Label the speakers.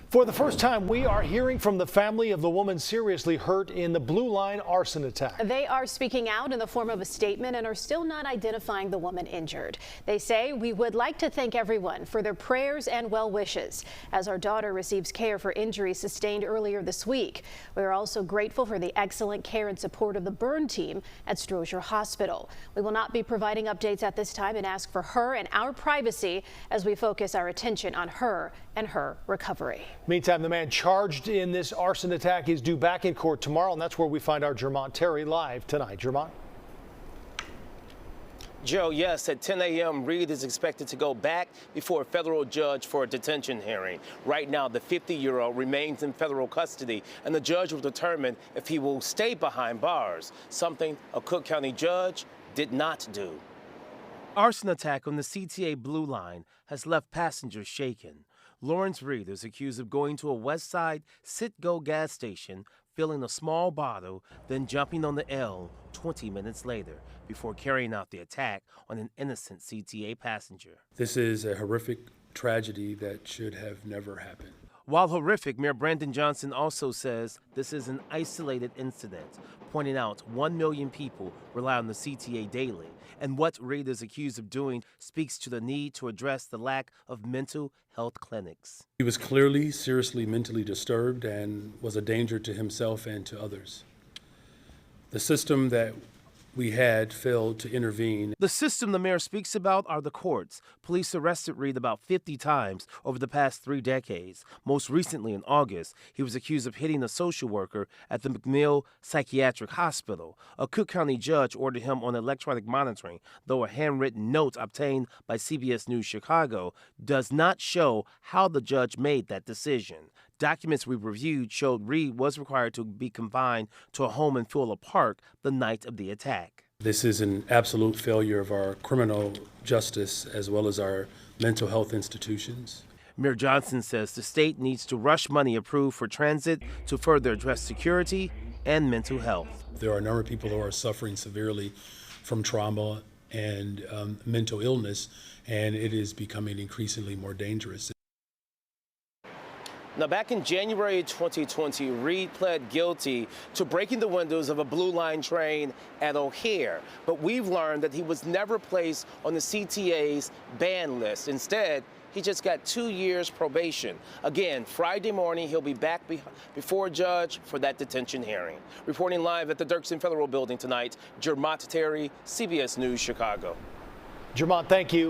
Speaker 1: For the first time, we are hearing from the family of the woman seriously hurt in the Blue Line arson attack.
Speaker 2: They are speaking out in the form of a statement and are still not identifying the woman injured. They say, "We would like to thank everyone for their prayers and well wishes as our daughter receives care for injuries sustained earlier this week. We are also grateful for the excellent care and support of the burn team at Strozier Hospital. We will not be providing updates at this time and ask for her and our privacy as we focus our attention on her and her recovery."
Speaker 1: Meantime, the man charged in this arson attack is due back in court tomorrow, and that's where we find our Jermont Terry live tonight. Jermont?
Speaker 3: Joe, yes, at 10 a.m., Reed is expected to go back before a federal judge for a detention hearing. Right now, the 50-year-old remains in federal custody, and the judge will determine if he will stay behind bars, something a Cook County judge did not do. Arson attack on the CTA Blue Line has left passengers shaken. Lawrence Reed is accused of going to a West Side Sit-Go gas station, filling a small bottle, then jumping on the L 20 minutes later before carrying out the attack on an innocent CTA passenger.
Speaker 4: This is a horrific tragedy that should have never happened.
Speaker 3: While horrific, Mayor Brandon Johnson also says this is an isolated incident, pointing out 1 million people rely on the CTA daily, and what Reed is accused of doing speaks to the need to address the lack of mental health clinics.
Speaker 4: He was clearly seriously mentally disturbed and was a danger to himself and to others. The system that we had failed to intervene.
Speaker 3: The system the mayor speaks about are the courts. Police arrested Reed about 50 times over the past 3 decades. Most recently in August, he was accused of hitting a social worker at the McMill Psychiatric Hospital. A Cook County judge ordered him on electronic monitoring, though a handwritten note obtained by CBS News Chicago does not show how the judge made that decision. Documents we reviewed showed Reed was required to be confined to a home in Phillip Park the night of the attack.
Speaker 4: This is an absolute failure of our criminal justice as well as our mental health institutions.
Speaker 3: Mayor Johnson says the state needs to rush money approved for transit to further address security and mental health.
Speaker 4: There are a number of people who are suffering severely from trauma and mental illness, and it is becoming increasingly more dangerous.
Speaker 3: Now, back in January 2020, Reed pled guilty to breaking the windows of a Blue Line train at O'Hare. But we've learned that he was never placed on the CTA's ban list. Instead, he just got 2 years probation. Again, Friday morning, he'll be back before a judge for that detention hearing. Reporting live at the Dirksen Federal Building tonight, Jermont Terry, CBS News, Chicago.
Speaker 1: Jermont, thank you.